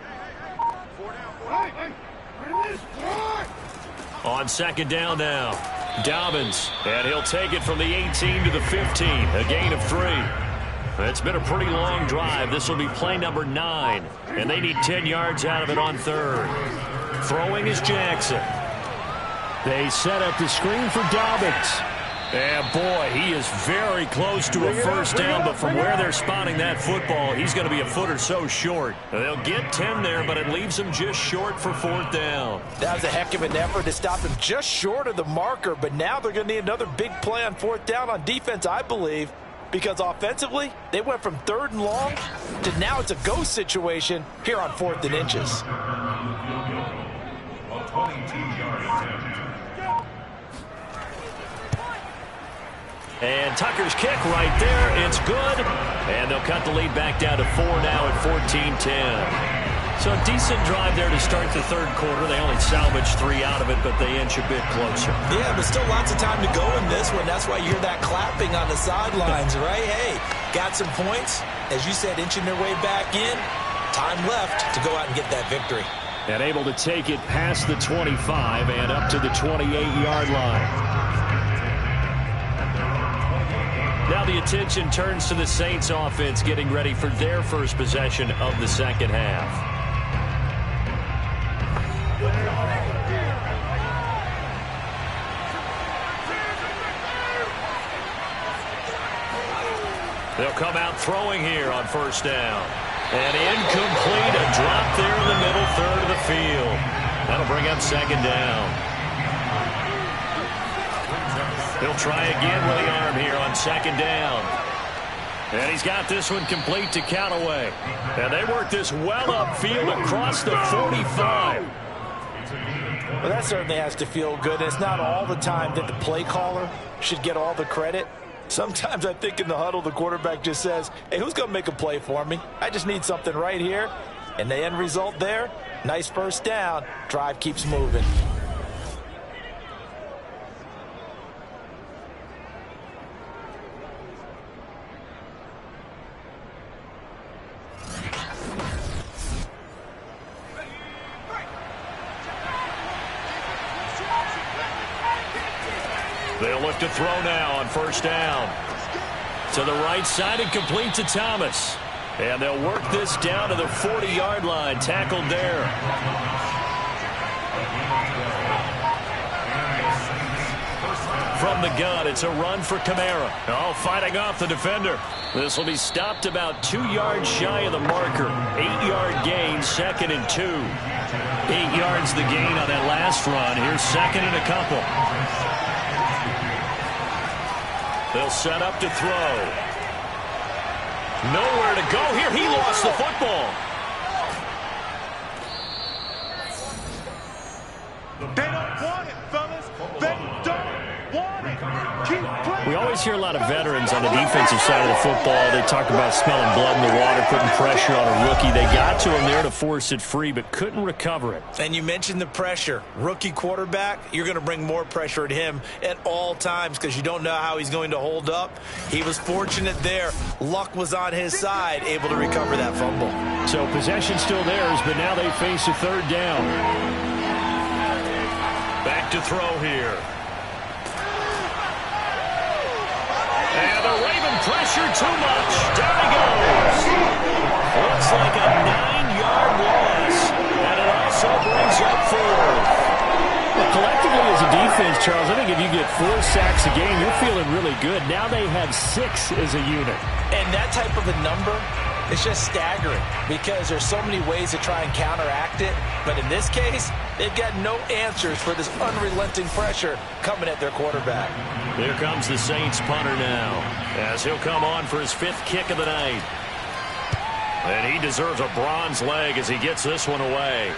On 2nd down now, Dobbins, and he'll take it from the 18 to the 15, a gain of 3. It's been a pretty long drive. This will be play number 9, and they need 10 yards out of it on 3rd. Throwing is Jackson. They set up the screen for Dobbins. And, boy, he is very close to a first down, but from where they're spotting that football, he's going to be a foot or so short. They'll get 10 there, but it leaves him just short for 4th down. That was a heck of an effort to stop him just short of the marker, but now they're going to need another big play on 4th down on defense, I believe, because offensively, they went from 3rd and long to now it's a go situation here on 4th and inches. A 22-yard attempt. And Tucker's kick right there. It's good. And they'll cut the lead back down to 4 now at 14-10. So a decent drive there to start the 3rd quarter. They only salvaged 3 out of it, but they inch a bit closer. Yeah, but still lots of time to go in this one. That's why you hear that clapping on the sidelines, right? Hey, got some points. As you said, inching their way back in. Time left to go out and get that victory. And able to take it past the 25 and up to the 28-yard line. now the attention turns to the Saints offense getting ready for their first possession of the second half. They'll come out throwing here on first down. And incomplete, a drop there in the middle third of the field. That'll bring up second down. He'll try again with the arm here on second down. And he's got this one complete to Callaway. And they work this well upfield across the 45. Well, that certainly has to feel good. It's not all the time that the play caller should get all the credit. Sometimes I think in the huddle, the quarterback just says, hey, who's going to make a play for me? I just need something right here. And the end result there, nice first down. Drive keeps moving. They'll look to throw now on first down. To the right side and complete to Thomas. And they'll work this down to the 40-yard line. Tackled there. From the gun, it's a run for Kamara. Oh, fighting off the defender. This will be stopped about 2 yards shy of the marker. 8-yard gain, 2nd and 2. 8 yards the gain on that last run. Here's 2nd and a couple. They'll set up to throw. Nowhere to go here. He lost the football. They don't want it, fellas. They don't want it. Keep playing. We always hear a lot of veterans on the defensive side of the football. They talk about smelling blood in the water, putting pressure on a rookie. They got to him there to force it free, but couldn't recover it. And you mentioned the pressure. Rookie quarterback, you're going to bring more pressure at him at all times because you don't know how he's going to hold up. He was fortunate there. Luck was on his side, able to recover that fumble. So possession still theirs, but now they face a third down. Back to throw here. And the Raven pressure too much. Down he goes. Looks like a 9-yard loss. And it also brings up 4th. Well, collectively as a defense, Charles, I think if you get 4 sacks a game, you're feeling really good. Now they have 6 as a unit. And that type of a number, it's just staggering because there's so many ways to try and counteract it. But in this case, they've got no answers for this unrelenting pressure coming at their quarterback. Here comes the Saints punter now as he'll come on for his 5th kick of the night. And he deserves a bronze leg as he gets this one away.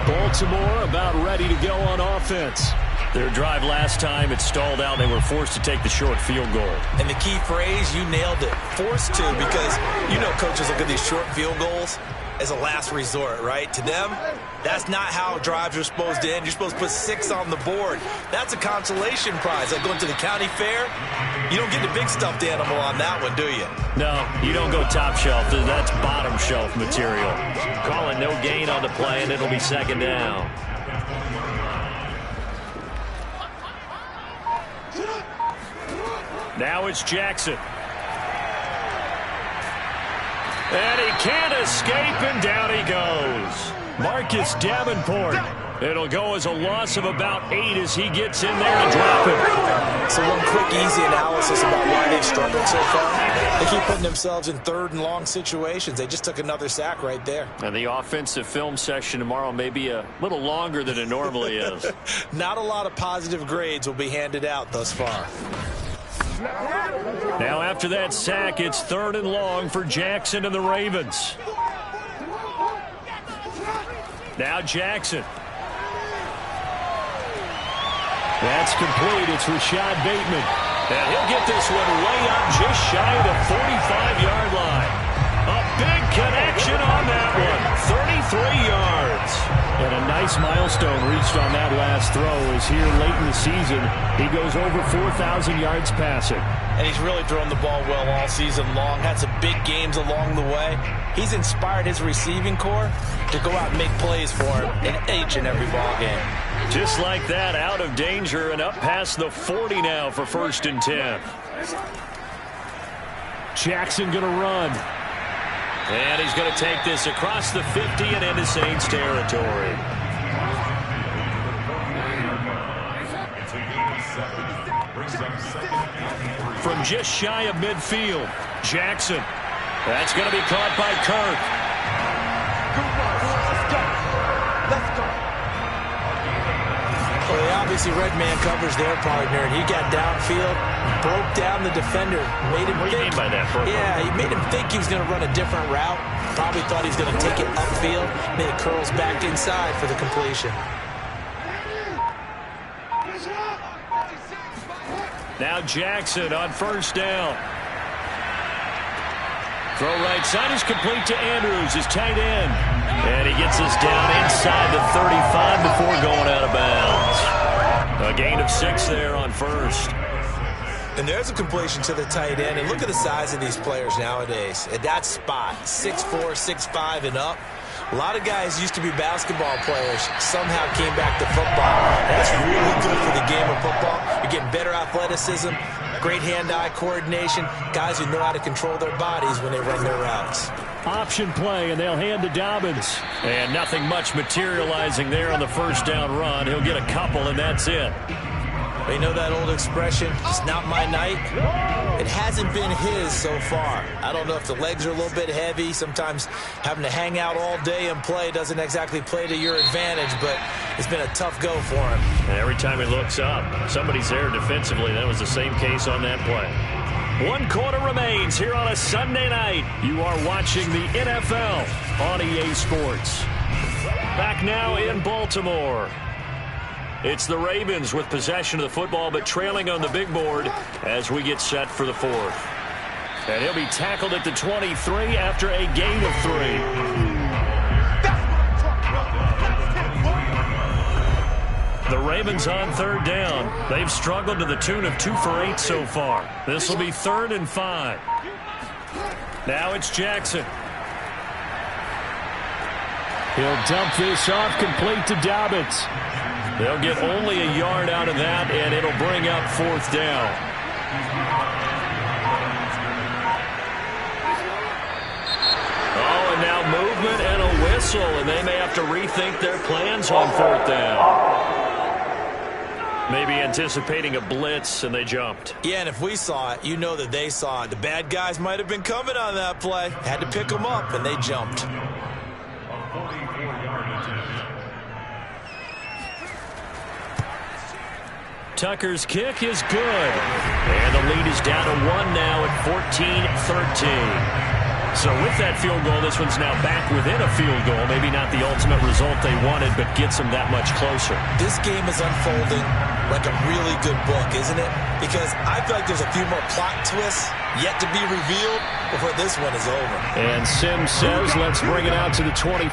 Baltimore about ready to go on offense. Their drive last time, it stalled out. They were forced to take the short field goal. And the key phrase, you nailed it. Forced to, because you know coaches look at these short field goals as a last resort, right? To them, that's not how drives are supposed to end. You're supposed to put 6 on the board. That's a consolation prize. Like going to the county fair, you don't get the big stuffed animal on that one, do you? No, you don't go top shelf. That's bottom shelf material. Calling no gain on the play, and it'll be 2nd down. Now it's Jackson. And he can't escape, and down he goes. Marcus Davenport. It'll go as a loss of about 8 as he gets in there to drop it. So one quick, easy analysis about why they've struggled so far. They keep putting themselves in 3rd and long situations. They just took another sack right there. And the offensive film session tomorrow may be a little longer than it normally is. Not a lot of positive grades will be handed out thus far. Now after that sack, it's 3rd and long for Jackson and the Ravens. Now Jackson. That's complete. It's Rashad Bateman. And he'll get this one way up just shy of the 45-yard line. A big connection on that one. 33 yards. And a nice milestone reached on that last throw as here late in the season he goes over 4,000 yards passing. And he's really thrown the ball well all season long. Had some big games along the way. He's inspired his receiving corps to go out and make plays for him in each and every ball game. Just like that, out of danger and up past the 40 now for 1st and 10. Jackson going to run. And he's going to take this across the 50 and into Saints territory. From just shy of midfield, Jackson. That's going to be caught by Kirk. Let's go. Well, they obviously red man covers their partner, and he got downfield, broke down the defender, made him What do you mean by that, Burko? Yeah, he made him think he was going to run a different route. Probably thought he was going to take it upfield, and then it curls back inside for the completion. Now Jackson on 1st down. Throw right side is complete to Andrews, his tight end. And he gets us down inside the 35 before going out of bounds. A gain of 6 there on 1st. And there's a completion to the tight end. And look at the size of these players nowadays. At that spot, 6'4", 6'5", and up. A lot of guys used to be basketball players, somehow came back to football. That's really good for the game of football. You're getting better athleticism, great hand-eye coordination, guys who know how to control their bodies when they run their routes. Option play, and they'll hand to Dobbins. And nothing much materializing there on the 1st down run. He'll get a couple, and that's it. You know that old expression, it's not my night? It hasn't been his so far. I don't know if the legs are a little bit heavy. Sometimes having to hang out all day and play doesn't exactly play to your advantage, but it's been a tough go for him. And every time he looks up, somebody's there defensively. That was the same case on that play. 1 quarter remains here on a Sunday night. You are watching the NFL on EA Sports. Back now in Baltimore. It's the Ravens with possession of the football, but trailing on the big board as we get set for the 4th. And he'll be tackled at the 23 after a gain of 3. The Ravens on 3rd down. They've struggled to the tune of 2 for 8 so far. This will be 3rd and 5. Now it's Jackson. He'll dump this off complete to Dobbins. They'll get only a yard out of that, and it'll bring up 4th down. Oh, and now movement and a whistle, and they may have to rethink their plans on 4th down. Maybe anticipating a blitz, and they jumped. Yeah, and if we saw it, you know that they saw it. The bad guys might have been coming on that play. Had to pick them up, and they jumped. Tucker's kick is good. And the lead is down to 1 now at 14-13. So with that field goal, this one's now back within a field goal. Maybe not the ultimate result they wanted, but gets them that much closer. This game is unfolding like a really good book, isn't it? Because I feel like there's a few more plot twists yet to be revealed before this one is over. And Sims says, let's bring it out to the 25.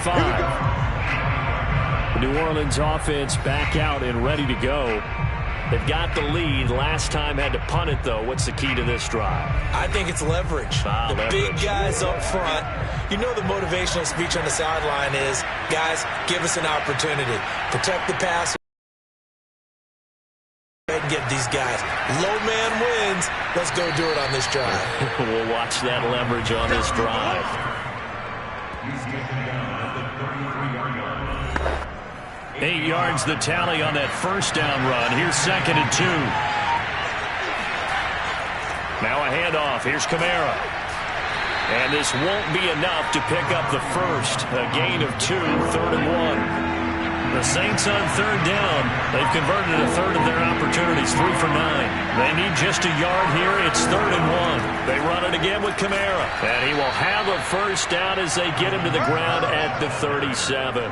The New Orleans offense back out and ready to go. They've got the lead. Last time had to punt it, though. What's the key to this drive? I think it's leverage. The big guys up front. You know the motivational speech on the sideline is, guys, give us an opportunity. Protect the pass. And get these guys. Low man wins. Let's go do it on this drive. We'll watch that leverage on this drive. He's taken down at the 33-yard line. 8 yards the tally on that 1st down run. Here's 2nd and 2. Now a handoff. Here's Kamara. And this won't be enough to pick up the 1st. A gain of 2, 3rd and 1. The Saints on 3rd down. They've converted a third of their opportunities, 3 for 9. They need just a yard here. It's 3rd and 1. They run it again with Kamara. And he will have a 1st down as they get him to the ground at the 37.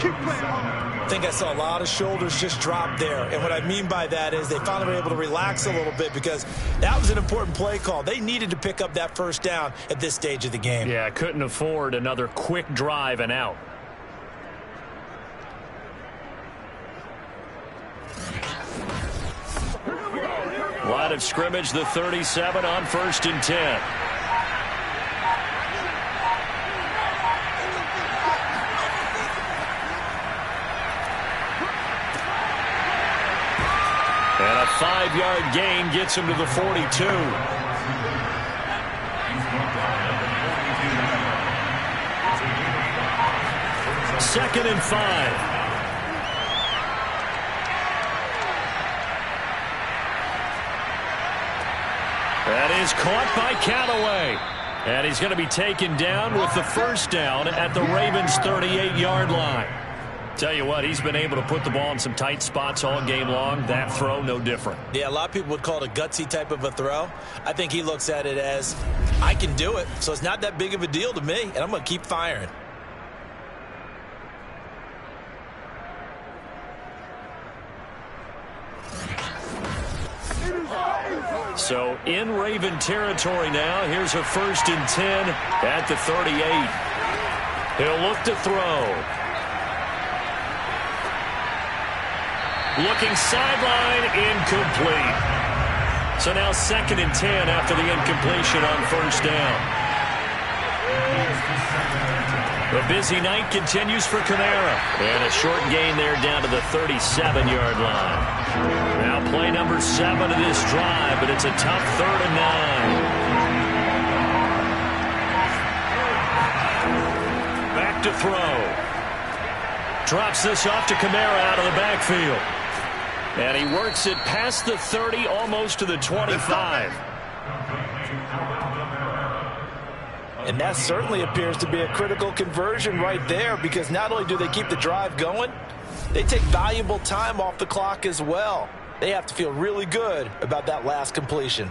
I think I saw a lot of shoulders just drop there. And what I mean by that is they finally were able to relax a little bit because that was an important play call. They needed to pick up that 1st down at this stage of the game. Yeah, couldn't afford another quick drive and out. line of scrimmage, the 37 on 1st and 10. And a 5-yard gain gets him to the 42. Second and 5. That is caught by Callaway. And he's going to be taken down with the first down at the Ravens' 38-yard line. Tell you what, he's been able to put the ball in some tight spots all game long. That throw, no different. Yeah, a lot of people would call it a gutsy type of a throw. I think he looks at it as, I can do it, so it's not that big of a deal to me, and I'm going to keep firing. So in Raven territory now. Here's a 1st and 10 at the 38. He'll look to throw. Looking sideline, incomplete. So now 2nd and 10 after the incompletion on first down. The busy night continues for Kamara. And a short gain there down to the 37-yard line. Now play number 7 of this drive, but it's a tough 3rd and 9. Back to throw. Drops this off to Kamara out of the backfield. And he works it past the 30, almost to the 25. And that certainly appears to be a critical conversion right there, because not only do they keep the drive going, they take valuable time off the clock as well. They have to feel really good about that last completion.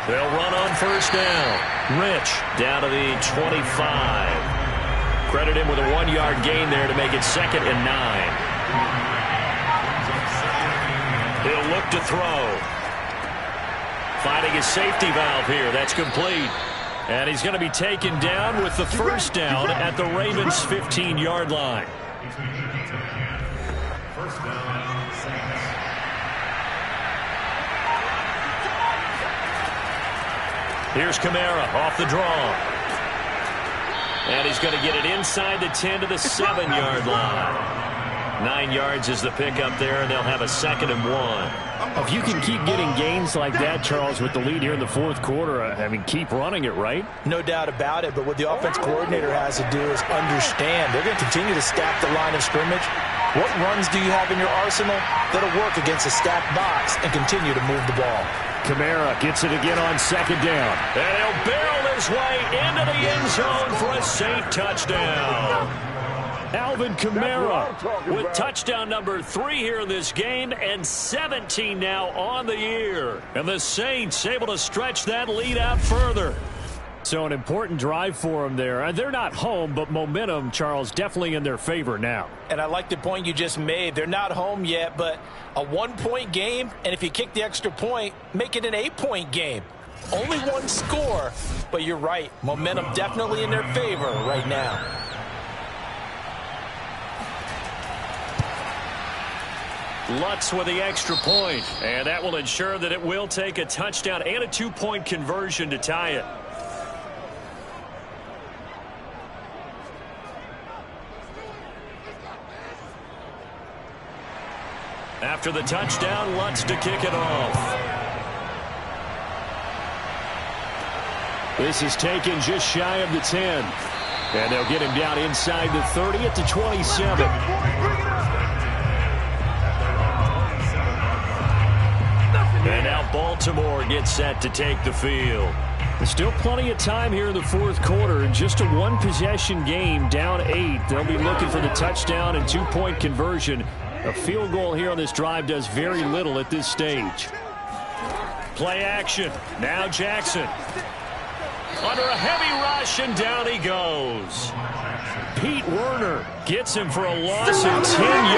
They'll run on first down. Rich down to the 25. Credit him with a 1-yard gain there to make it 2nd and 9. He'll look to throw. Finding his safety valve here. That's complete. And he's going to be taken down with the first down at the Ravens' 15-yard line. First down, Saints. Here's Kamara off the draw. And he's going to get it inside the 10 to the 7-yard line. 9 yards is the pickup there, and they'll have a 2nd and 1. If you can keep getting gains like that, Charles, with the lead here in the 4th quarter, I mean, keep running it, right? No doubt about it, but what the offense coordinator has to do is understand they're going to continue to stack the line of scrimmage. What runs do you have in your arsenal that'll work against a stacked box and continue to move the ball? Kamara gets it again on 2nd down. And he'll barrel his way into the end zone for a Saint touchdown. Alvin Kamara with touchdown number 3 here in this game, and 17 now on the year. And the Saints able to stretch that lead out further. So an important drive for them there. They're not home, but momentum, Charles, definitely in their favor now. And I like the point you just made. They're not home yet, but a 1-point game, and if you kick the extra point, make it an 8-point game. Only 1 score, but you're right. Momentum definitely in their favor right now. Lutz with the extra point, and that will ensure that it will take a touchdown and a 2-point conversion to tie it. After the touchdown, Lutz to kick it off. This is taken just shy of the 10. And they'll get him down inside the 30 at the 27. And now Baltimore gets set to take the field. There's still plenty of time here in the 4th quarter. Just a 1-possession game, down 8. They'll be looking for the touchdown and 2-point conversion. A field goal here on this drive does very little at this stage. Play action. Now Jackson. Under a heavy rush, and down he goes. Pete Werner gets him for a loss of 10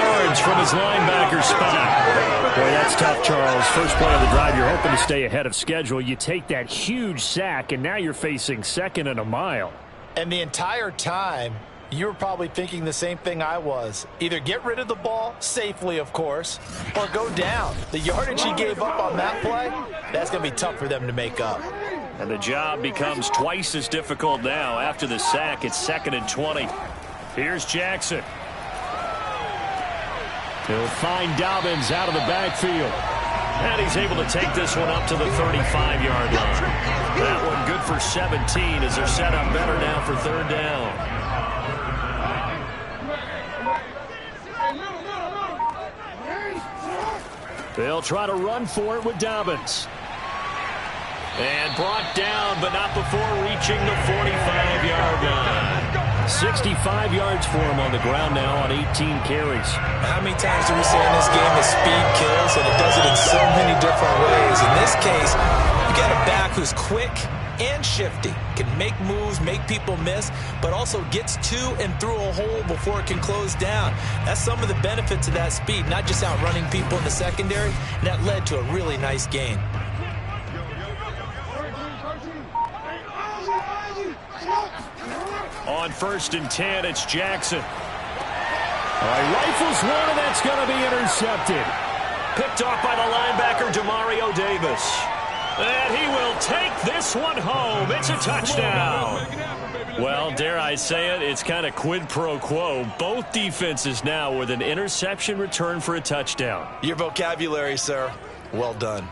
yards from his linebacker spot. Boy, that's tough, Charles. First play of the drive, you're hoping to stay ahead of schedule. You take that huge sack, and now you're facing 2nd and a mile. And the entire time, you were probably thinking the same thing I was. Either get rid of the ball, safely of course, or go down. The yardage he gave up on that play, that's going to be tough for them to make up. And the job becomes twice as difficult now. After the sack, it's 2nd and 20. Here's Jackson. He'll find Dobbins out of the backfield. And he's able to take this one up to the 35-yard line. That one good for 17 as they're set up better now for 3rd down. They'll try to run for it with Dobbins. And brought down, but not before reaching the 45-yard line. 65 yards for him on the ground now on 18 carries. How many times do we say in this game that speed kills, and it does it in so many different ways? In this case, you got a back who's quick and shifty, can make moves, make people miss, but also gets to and through a hole before it can close down. That's some of the benefits of that speed, not just outrunning people in the secondary, and that led to a really nice gain. On 1st and 10, it's Jackson. Rifles one, and that's going to be intercepted. Picked off by the linebacker, Demario Davis. And he will take this one home. It's a touchdown. Well, dare I say it, it's kind of quid pro quo. Both defenses now with an interception return for a touchdown. Your vocabulary, sir. Well done.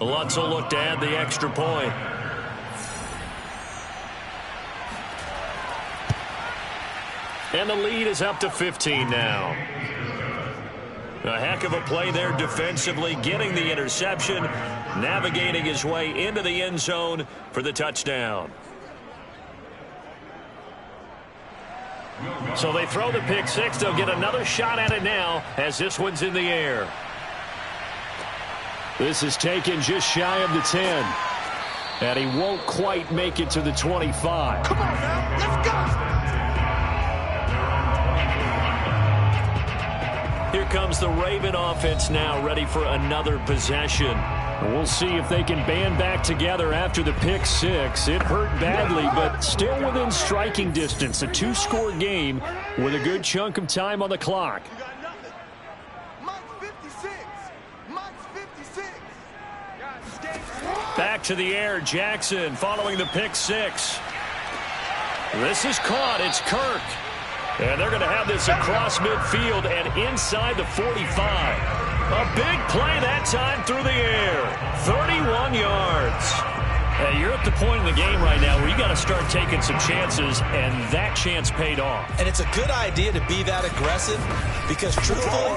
Lutz will look to add the extra point. And the lead is up to 15 now. A heck of a play there defensively, getting the interception, navigating his way into the end zone for the touchdown. So they throw the pick six. They'll get another shot at it now as this one's in the air. This is taken just shy of the 10. And he won't quite make it to the 25. Come on now, let's go! Here comes the Raven offense now, ready for another possession. We'll see if they can band back together after the pick six. It hurt badly, but still within striking distance. A 2-score game with a good chunk of time on the clock. You got nothing. Mike's 56. Mike's 56. Back to the air, Jackson following the pick six. This is caught. It's Kirk. And they're going to have this across midfield and inside the 45. A big play that time through the air. 31 yards. Hey, you're at the point in the game right now where you got to start taking some chances, and that chance paid off. And it's a good idea to be that aggressive because truthfully,